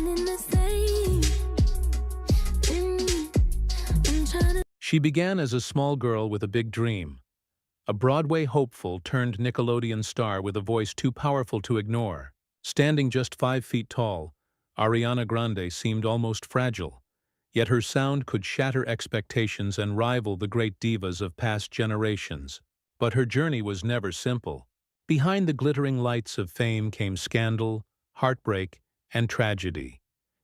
in the same. I'm trying to. She began as a small girl with a big dream. A Broadway hopeful turned Nickelodeon star with a voice too powerful to ignore. Standing just 5 feet tall, Ariana Grande seemed almost fragile, yet her sound could shatter expectations and rival the great divas of past generations. But her journey was never simple. Behind the glittering lights of fame came scandal, heartbreak, and tragedy.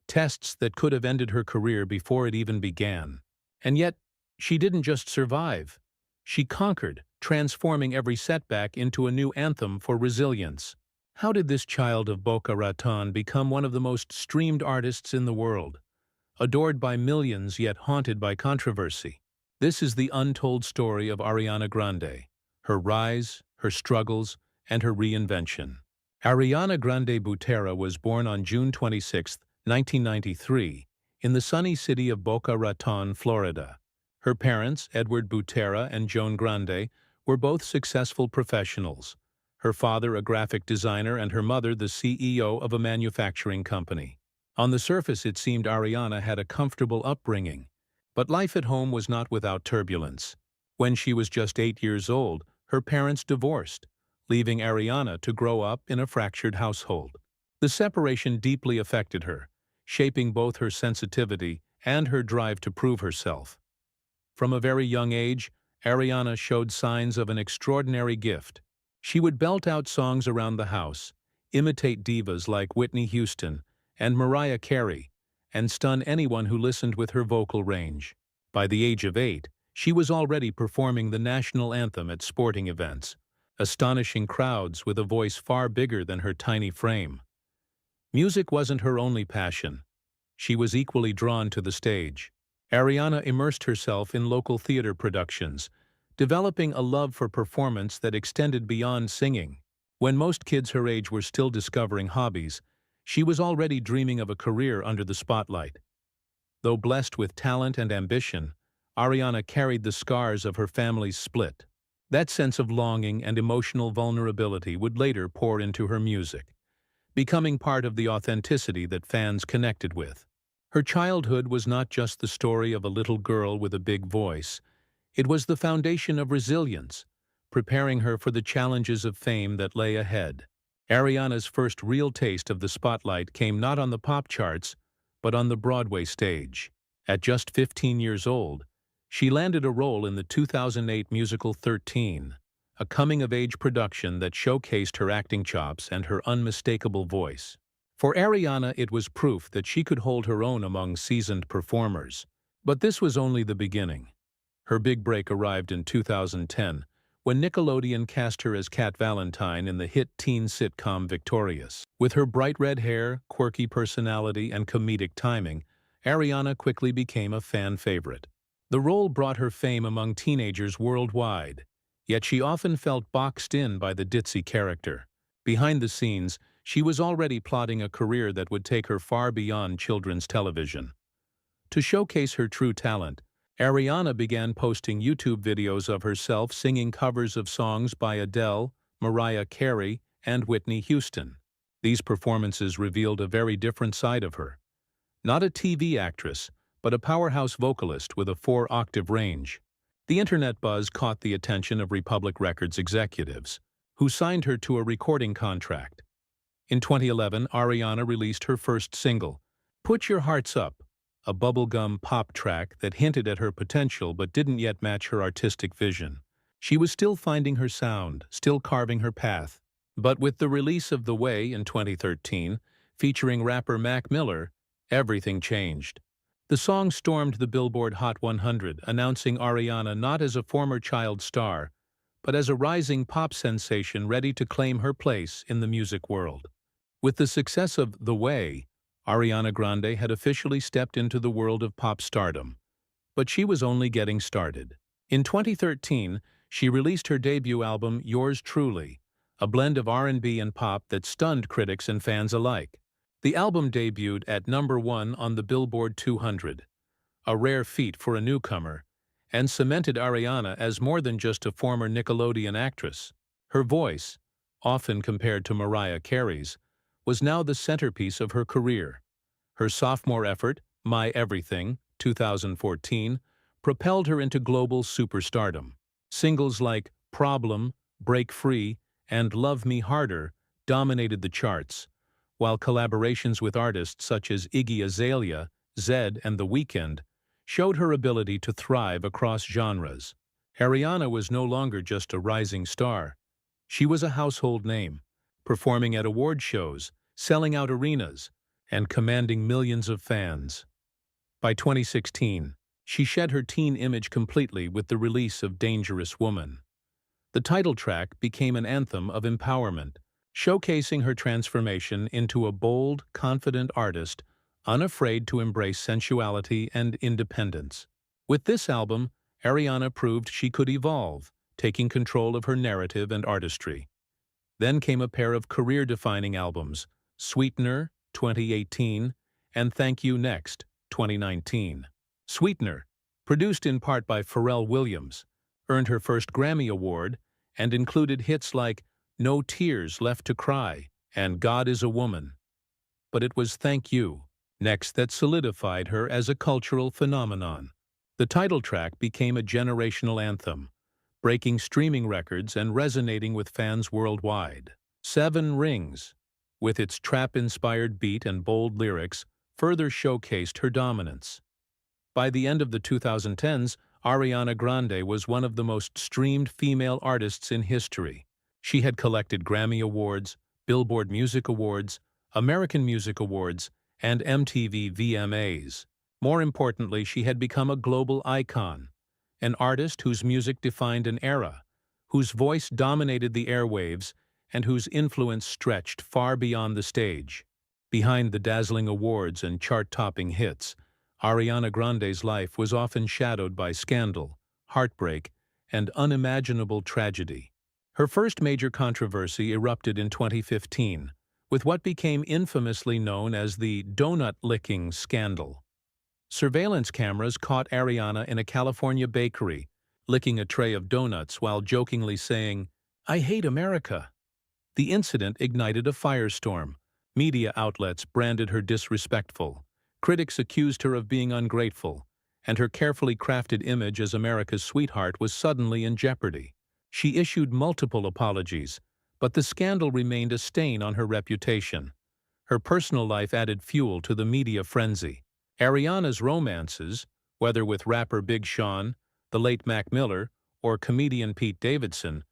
Tests that could have ended her career before it even began. And yet, she didn't just survive. She conquered, transforming every setback into a new anthem for resilience. How did this child of Boca Raton become one of the most streamed artists in the world? Adored by millions yet haunted by controversy. This is the untold story of Ariana Grande, her rise, her struggles, and her reinvention. Ariana Grande Butera was born on June 26, 1993, in the sunny city of Boca Raton, Florida. Her parents, Edward Butera and Joan Grande, were both successful professionals. Her father a graphic designer and her mother the CEO of a manufacturing company. On the surface it seemed Ariana had a comfortable upbringing, but life at home was not without turbulence. When she was just 8 years old, her parents divorced, leaving Ariana to grow up in a fractured household. The separation deeply affected her, shaping both her sensitivity and her drive to prove herself. From a very young age, Ariana showed signs of an extraordinary gift. She would belt out songs around the house, imitate divas like Whitney Houston and Mariah Carey, and stun anyone who listened with her vocal range. By the age of 8, she was already performing the national anthem at sporting events, astonishing crowds with a voice far bigger than her tiny frame. Music wasn't her only passion. She was equally drawn to the stage. Ariana immersed herself in local theater productions, developing a love for performance that extended beyond singing. When most kids her age were still discovering hobbies, she was already dreaming of a career under the spotlight. Though blessed with talent and ambition, Ariana carried the scars of her family's split. That sense of longing and emotional vulnerability would later pour into her music, becoming part of the authenticity that fans connected with. Her childhood was not just the story of a little girl with a big voice. It was the foundation of resilience, preparing her for the challenges of fame that lay ahead. Ariana's first real taste of the spotlight came not on the pop charts, but on the Broadway stage. At just 15 years old, she landed a role in the 2008 musical 13, a coming-of-age production that showcased her acting chops and her unmistakable voice. For Ariana, it was proof that she could hold her own among seasoned performers. But this was only the beginning. Her big break arrived in 2010, when Nickelodeon cast her as Cat Valentine in the hit teen sitcom Victorious. With her bright red hair, quirky personality, and comedic timing, Ariana quickly became a fan favorite. The role brought her fame among teenagers worldwide, yet she often felt boxed in by the ditzy character. Behind the scenes, she was already plotting a career that would take her far beyond children's television. To showcase her true talent, Ariana began posting YouTube videos of herself singing covers of songs by Adele, Mariah Carey, and Whitney Houston. These performances revealed a very different side of her. Not a TV actress, but a powerhouse vocalist with a 4-octave range. The internet buzz caught the attention of Republic Records executives, who signed her to a recording contract. In 2011, Ariana released her first single, Put Your Hearts Up, a bubblegum pop track that hinted at her potential but didn't yet match her artistic vision. She was still finding her sound, still carving her path. But with the release of The Way in 2013, featuring rapper Mac Miller, everything changed. The song stormed the Billboard Hot 100, announcing Ariana not as a former child star, but as a rising pop sensation ready to claim her place in the music world. With the success of The Way, Ariana Grande had officially stepped into the world of pop stardom. But she was only getting started. In 2013, she released her debut album Yours Truly, a blend of R&B and pop that stunned critics and fans alike. The album debuted at #1 on the Billboard 200, a rare feat for a newcomer, and cemented Ariana as more than just a former Nickelodeon actress. Her voice, often compared to Mariah Carey's, was now the centerpiece of her career. Her sophomore effort, My Everything, 2014, propelled her into global superstardom. Singles like Problem, Break Free, and Love Me Harder dominated the charts, while collaborations with artists such as Iggy Azalea, Zedd, and The Weeknd showed her ability to thrive across genres. Ariana was no longer just a rising star. She was a household name, performing at award shows, selling out arenas, and commanding millions of fans. By 2016, she shed her teen image completely with the release of Dangerous Woman. The title track became an anthem of empowerment, showcasing her transformation into a bold, confident artist, unafraid to embrace sensuality and independence. With this album, Ariana proved she could evolve, taking control of her narrative and artistry. Then came a pair of career-defining albums, Sweetener, 2018, and Thank You Next, 2019. Sweetener, produced in part by Pharrell Williams, earned her first Grammy Award and included hits like No Tears Left to Cry and God is a Woman. But it was Thank You Next that solidified her as a cultural phenomenon. The title track became a generational anthem, breaking streaming records and resonating with fans worldwide. Seven Rings, with its trap-inspired beat and bold lyrics, further showcased her dominance. By the end of the 2010s, Ariana Grande was one of the most streamed female artists in history. She had collected Grammy Awards, Billboard Music Awards, American Music Awards, and MTV VMAs. More importantly, she had become a global icon, an artist whose music defined an era, whose voice dominated the airwaves, and whose influence stretched far beyond the stage. Behind the dazzling awards and chart-topping hits, Ariana Grande's life was often shadowed by scandal, heartbreak, and unimaginable tragedy. Her first major controversy erupted in 2015, with what became infamously known as the donut-licking scandal. Surveillance cameras caught Ariana in a California bakery, licking a tray of donuts while jokingly saying, "I hate America." The incident ignited a firestorm. Media outlets branded her disrespectful. Critics accused her of being ungrateful, and her carefully crafted image as America's sweetheart was suddenly in jeopardy. She issued multiple apologies, but the scandal remained a stain on her reputation. Her personal life added fuel to the media frenzy. Ariana's romances, whether with rapper Big Sean, the late Mac Miller, or comedian Pete Davidson,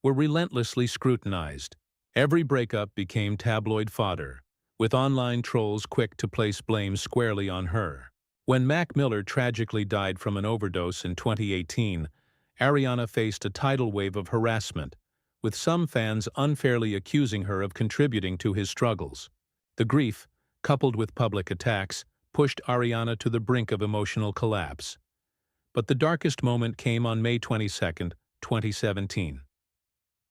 were relentlessly scrutinized. Every breakup became tabloid fodder, with online trolls quick to place blame squarely on her. When Mac Miller tragically died from an overdose in 2018, Ariana faced a tidal wave of harassment, with some fans unfairly accusing her of contributing to his struggles. The grief, coupled with public attacks, pushed Ariana to the brink of emotional collapse. But the darkest moment came on May 22, 2017.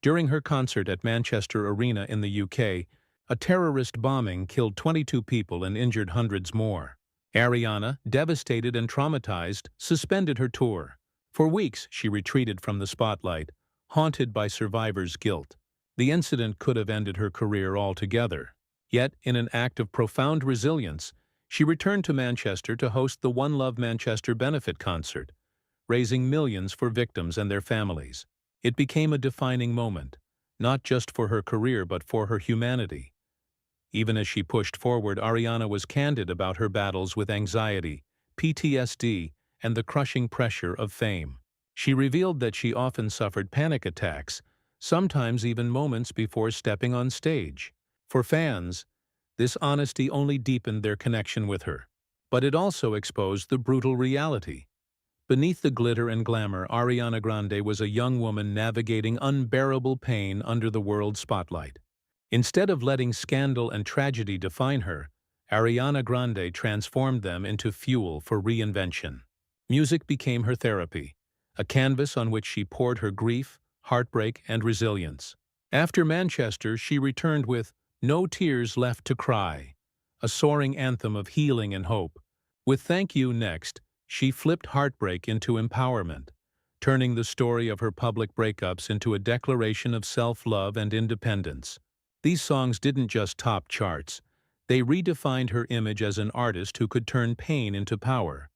During her concert at Manchester Arena in the UK, a terrorist bombing killed 22 people and injured hundreds more. Ariana, devastated and traumatized, suspended her tour. For weeks, she retreated from the spotlight, haunted by survivors' guilt. The incident could have ended her career altogether. Yet, in an act of profound resilience, she returned to Manchester to host the One Love Manchester benefit concert, raising millions for victims and their families. It became a defining moment, not just for her career but for her humanity. Even as she pushed forward, Ariana was candid about her battles with anxiety, PTSD, and the crushing pressure of fame. She revealed that she often suffered panic attacks, sometimes even moments before stepping on stage. For fans, this honesty only deepened their connection with her. But it also exposed the brutal reality. Beneath the glitter and glamour, Ariana Grande was a young woman navigating unbearable pain under the world spotlight. Instead of letting scandal and tragedy define her, Ariana Grande transformed them into fuel for reinvention. Music became her therapy, a canvas on which she poured her grief, heartbreak, and resilience. After Manchester, she returned with No Tears Left to Cry, a soaring anthem of healing and hope. With Thank You Next, she flipped heartbreak into empowerment, turning the story of her public breakups into a declaration of self-love and independence. These songs didn't just top charts, They redefined her image as an artist who could turn pain into power.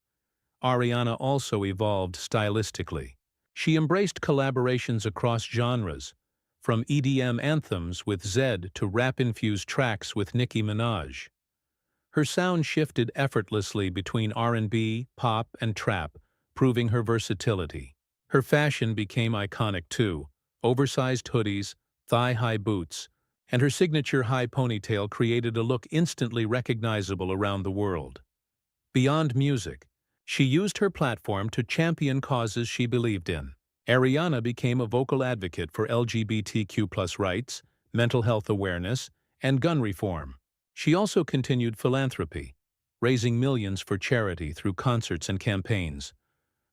Ariana also evolved stylistically. She embraced collaborations across genres, from EDM anthems with Zedd to rap-infused tracks with Nicki Minaj. Her sound shifted effortlessly between R&B, pop, and trap, proving her versatility. Her fashion became iconic too: oversized hoodies, thigh-high boots, and her signature high ponytail created a look instantly recognizable around the world. Beyond music, she used her platform to champion causes she believed in. Ariana became a vocal advocate for LGBTQ+ rights, mental health awareness, and gun reform. She also continued philanthropy, raising millions for charity through concerts and campaigns.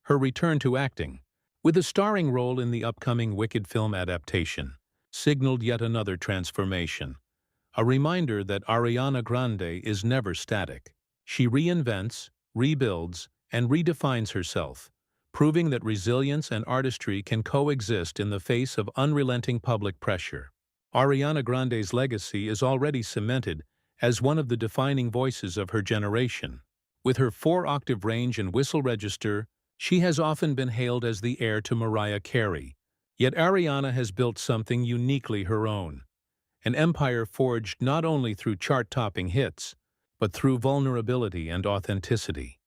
Her return to acting, with a starring role in the upcoming Wicked film adaptation, signaled yet another transformation, a reminder that Ariana Grande is never static. She reinvents, rebuilds, and redefines herself, proving that resilience and artistry can coexist in the face of unrelenting public pressure. Ariana Grande's legacy is already cemented as one of the defining voices of her generation. With her 4-octave range and whistle register, she has often been hailed as the heir to Mariah Carey. Yet Ariana has built something uniquely her own, an empire forged not only through chart-topping hits, but through vulnerability and authenticity.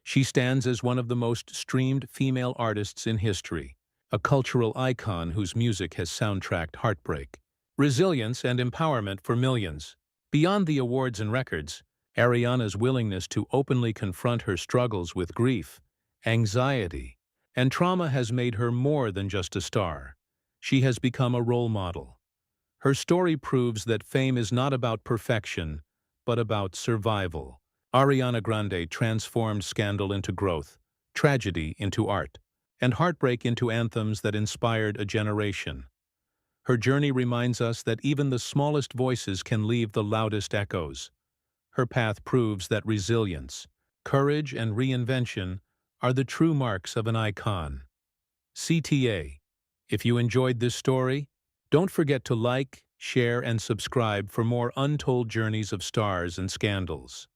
She stands as one of the most streamed female artists in history, a cultural icon whose music has soundtracked heartbreak, resilience, and empowerment for millions. Beyond the awards and records, Ariana's willingness to openly confront her struggles with grief, anxiety, and trauma has made her more than just a star. She has become a role model. Her story proves that fame is not about perfection, but about survival. Ariana Grande transformed scandal into growth, tragedy into art, and heartbreak into anthems that inspired a generation. Her journey reminds us that even the smallest voices can leave the loudest echoes. Her path proves that resilience, courage, and reinvention are the true marks of an icon. CTA. If you enjoyed this story, don't forget to like, share, and subscribe for more untold journeys of stars and scandals.